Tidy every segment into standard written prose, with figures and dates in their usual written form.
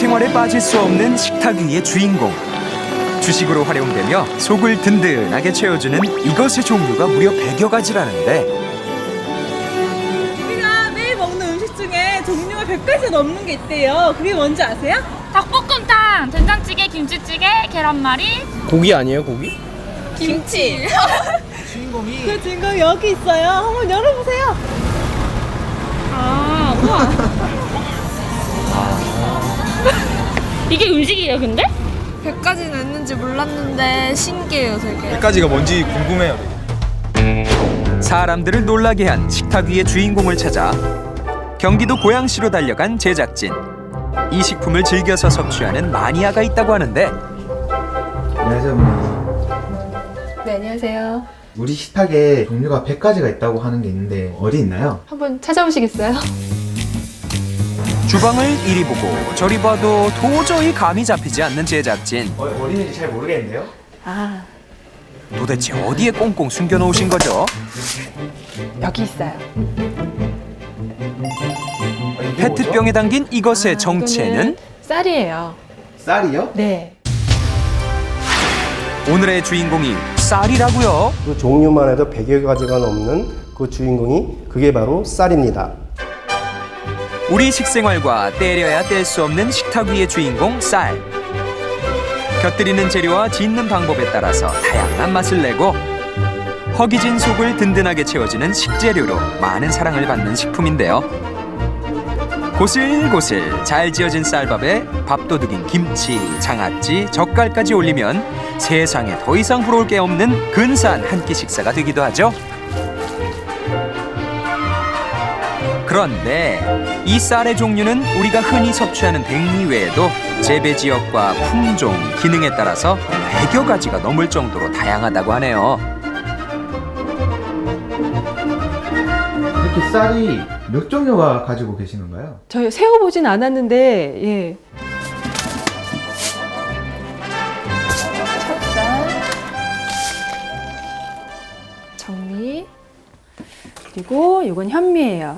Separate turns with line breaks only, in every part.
식생활에 빠질 수 없는 식탁 위의 주인공. 주식으로 활용되며 속을 든든하게 채워주는 이것의 종류가 무려 100여 가지라는데
우리가 매일 먹는 음식 중에 종류가 100가지 넘는 게 있대요. 그게 뭔지 아세요?
닭볶음탕, 된장찌개, 김치찌개, 계란말이.
고기 아니에요, 고기?
김치.
주인공이
그 주인공이 여기 있어요. 한번 열어보세요.
아, 우와. 이게 음식이에요, 근데?
100가지는 있는지 몰랐는데 신기해요, 되게.
100가지가 뭔지 궁금해요.
사람들을 놀라게 한 식탁 위의 주인공을 찾아 경기도 고양시로 달려간 제작진. 이 식품을 즐겨서 섭취하는 마니아가 있다고 하는데
안녕하세요, 어머니.
네, 안녕하세요.
우리 식탁에 종류가 100가지가 있다고 하는 게 있는데 어디 있나요?
한번 찾아오시겠어요?
주방을 이리 보고 저리 봐도 도저히 감이 잡히지 않는 제작진.
어디 있는지 잘 모르겠는데요?
아,
도대체 어디에 꽁꽁 숨겨놓으신 거죠?
여기 있어요.
페트병에 담긴 이것의 정체는?
이거는 쌀이에요.
쌀이요?
네.
오늘의 주인공이 쌀이라고요?
그 종류만 해도 100여 가지가 넘는 그 주인공이 그게 바로 쌀입니다.
우리 식생활과 때려야 뗄 수 없는 식탁 위의 주인공 쌀. 곁들이는 재료와 짓는 방법에 따라서 다양한 맛을 내고 허기진 속을 든든하게 채워주는 식재료로 많은 사랑을 받는 식품인데요. 고슬고슬 잘 지어진 쌀밥에 밥도둑인 김치, 장아찌, 젓갈까지 올리면 세상에 더 이상 부러울 게 없는 근사한 한 끼 식사가 되기도 하죠. 그런데 이 쌀의 종류는 우리가 흔히 섭취하는 백미 외에도 재배 지역과 품종, 기능에 따라서 100여 가지가 넘을 정도로 다양하다고 하네요.
이렇게 쌀이 몇 종류가 가지고 계신 건가요?
저희 세어보진 않았는데, 예. 찹쌀, 정미, 그리고 요건 현미예요.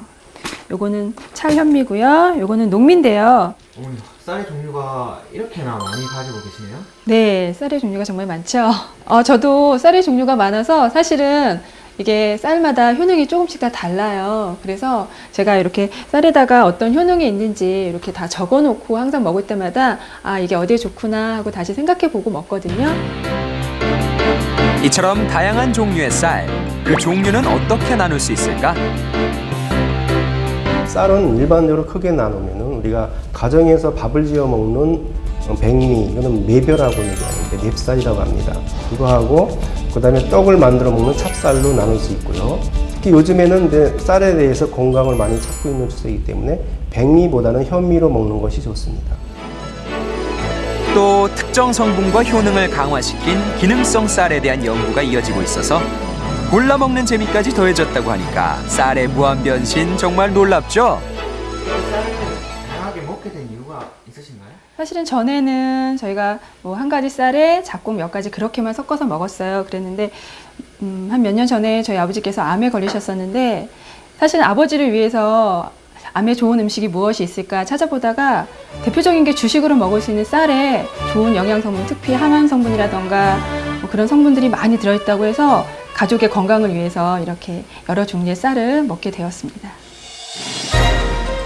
요거는 찰현미고요. 요거는 녹미인데요.
어머니, 쌀의 종류가 이렇게나 많이 가지고 계시네요?
네, 쌀의 종류가 정말 많죠. 저도 쌀의 종류가 많아서 사실은 이게 쌀마다 효능이 조금씩 다 달라요. 그래서 제가 이렇게 쌀에다가 어떤 효능이 있는지 이렇게 다 적어 놓고 항상 먹을 때마다 아, 이게 어디에 좋구나 하고 다시 생각해 보고 먹거든요.
이처럼 다양한 종류의 쌀, 그 종류는 어떻게 나눌 수 있을까?
쌀은 일반적으로 크게 나누면은 우리가 가정에서 밥을 지어 먹는 백미, 이거는 매벼라고 얘기하는데 맵쌀이라고 합니다. 이거하고 그다음에 떡을 만들어 먹는 찹쌀로 나눌 수 있고요. 특히 요즘에는 이제 쌀에 대해서 건강을 많이 찾고 있는 추세이기 때문에 백미보다는 현미로 먹는 것이 좋습니다.
또 특정 성분과 효능을 강화시킨 기능성 쌀에 대한 연구가 이어지고 있어서 골라 먹는 재미까지 더해졌다고 하니까 쌀의 무한 변신 정말 놀랍죠?
쌀을 다양하게 먹게 된 이유가 있으신가요?
사실은 전에는 저희가 뭐 한 가지 쌀에 작곡 몇 가지 그렇게만 섞어서 먹었어요. 그랬는데 한 몇 년 전에 저희 아버지께서 암에 걸리셨었는데 사실 아버지를 위해서 암에 좋은 음식이 무엇이 있을까 찾아보다가 대표적인 게 주식으로 먹을 수 있는 쌀에 좋은 영양 성분, 특히 항암 성분이라던가 뭐 그런 성분들이 많이 들어있다고 해서 가족의 건강을 위해서 이렇게 여러 종류의 쌀을 먹게 되었습니다.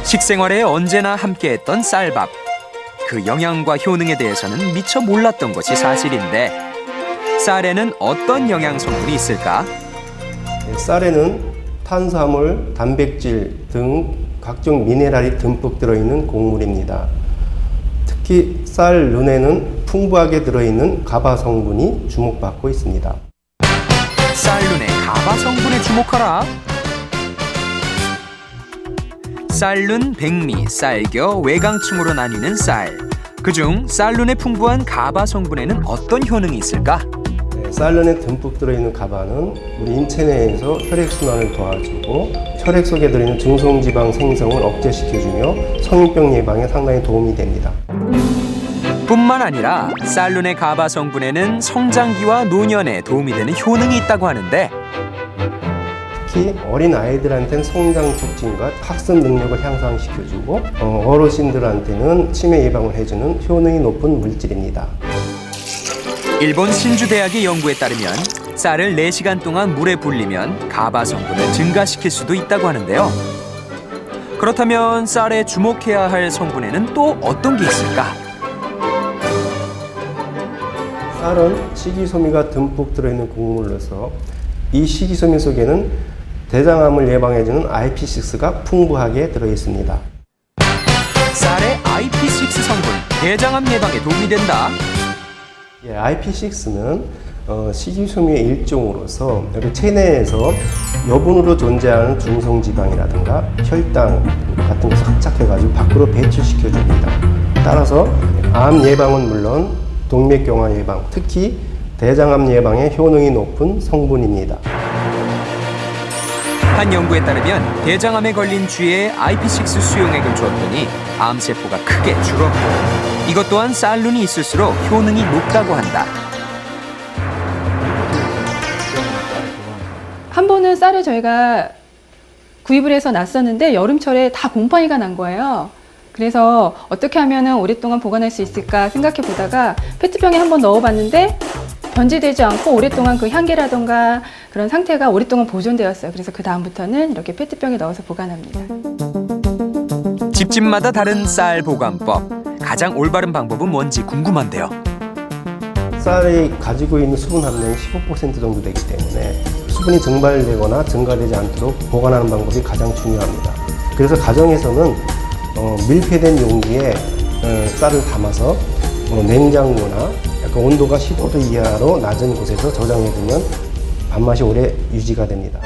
식생활에 언제나 함께했던 쌀밥. 그 영양과 효능에 대해서는 미처 몰랐던 것이 사실인데 쌀에는 어떤 영양 성분이 있을까?
쌀에는 탄수화물, 단백질 등 각종 미네랄이 듬뿍 들어있는 곡물입니다. 특히 쌀 눈에는 풍부하게 들어있는 가바 성분이 주목받고 있습니다.
쌀눈의 가바 성분에 주목하라. 쌀눈, 백미, 쌀겨, 외강층으로 나뉘는 쌀. 그중 쌀눈에 풍부한 가바 성분에는 어떤 효능이 있을까?
쌀눈에 듬뿍 들어있는 가바는 우리 인체 내에서 혈액순환을 도와주고 혈액 속에 들어있는 중성지방 생성을 억제시켜주며 성인병 예방에 상당히 도움이 됩니다.
뿐만 아니라 쌀눈의 가바 성분에는 성장기와 노년에 도움이 되는 효능이 있다고 하는데
특히 어린 아이들한테는 성장 촉진과 학습 능력을 향상시켜주고 어르신들한테는 치매 예방을 해주는 효능이 높은 물질입니다.
일본 신주대학의 연구에 따르면 쌀을 4시간 동안 물에 불리면 가바 성분을 증가시킬 수도 있다고 하는데요. 그렇다면 쌀에 주목해야 할 성분에는 또 어떤 게 있을까?
쌀은 식이소미가 듬뿍 들어있는 국물로서 이 식이소미 속에는 대장암을 예방해주는 IP6가 풍부하게 들어있습니다.
쌀의 IP6 성분, 대장암 예방에 도움이 된다.
IP6는 식이섬유의 일종으로서 여기 체내에서 여분으로 존재하는 중성지방이라든가 혈당 같은 것을 합작해가지고 밖으로 배출시켜줍니다. 따라서 암 예방은 물론 동맥경화 예방, 특히 대장암 예방에 효능이 높은 성분입니다.
한 연구에 따르면 대장암에 걸린 쥐에 IP6 수용액을 주었더니 암세포가 크게 줄었고 이것 또한 쌀lun이 있을수록 효능이 높다고 한다.
한 번은 쌀을 저희가 구입을 해서 놨었는데 여름철에 다 곰팡이가 난 거예요. 그래서 어떻게 하면 오랫동안 보관할 수 있을까 생각해 보다가 페트병에 한번 넣어봤는데 변질되지 않고 오랫동안 그 향기라던가 그런 상태가 오랫동안 보존되었어요. 그래서 그 다음부터는 이렇게 페트병에 넣어서 보관합니다.
집집마다 다른 쌀 보관법. 가장 올바른 방법은 뭔지 궁금한데요.
쌀이 가지고 있는 수분 함량이 15% 정도 되기 때문에 수분이 증발되거나 증가되지 않도록 보관하는 방법이 가장 중요합니다. 그래서 가정에서는 밀폐된 용기에 쌀을 담아서 냉장고나 약간 온도가 15도 이하로 낮은 곳에서 저장해두면 밥맛이 오래 유지가 됩니다.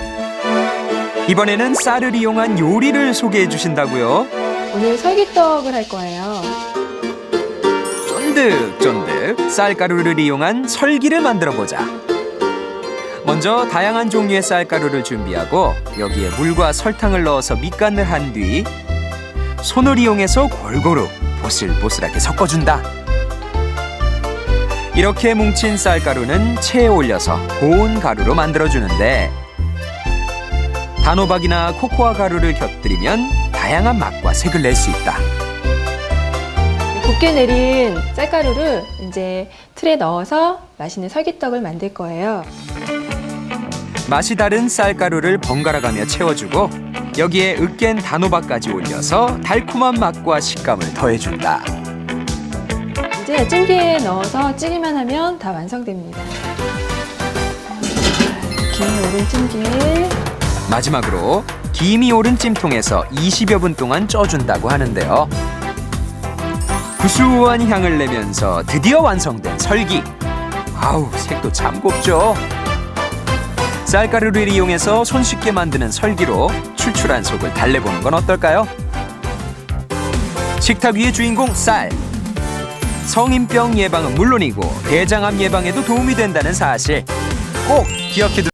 이번에는 쌀을 이용한 요리를 소개해 주신다고요?
오늘 설기떡을 할 거예요.
쫀득쫀득 쌀가루를 이용한 설기를 만들어 보자. 먼저 다양한 종류의 쌀가루를 준비하고 여기에 물과 설탕을 넣어서 밑간을 한 뒤 손을 이용해서 골고루 보슬보슬하게 섞어준다. 이렇게 뭉친 쌀가루는 체에 올려서 고운 가루로 만들어주는데 단호박이나 코코아 가루를 곁들이면 다양한 맛과 색을 낼 수 있다.
곱게 내린 쌀가루를 이제 틀에 넣어서 맛있는 설기떡을 만들 거예요.
맛이 다른 쌀가루를 번갈아가며 채워주고 여기에 으깬 단호박까지 올려서 달콤한 맛과 식감을 더해준다.
이제 찜기에 넣어서 찌기만 하면 다 완성됩니다. 김이 오른 찜기에
마지막으로 김이 오른 찜통에서 20여 분 동안 쪄준다고 하는데요. 구수한 향을 내면서 드디어 완성된 설기. 아우, 색도 참 곱죠. 쌀가루를 이용해서 손쉽게 만드는 설기로 출출한 속을 달래보는 건 어떨까요? 식탁 위의 주인공 쌀. 성인병 예방은 물론이고 대장암 예방에도 도움이 된다는 사실 꼭 기억해 두세요.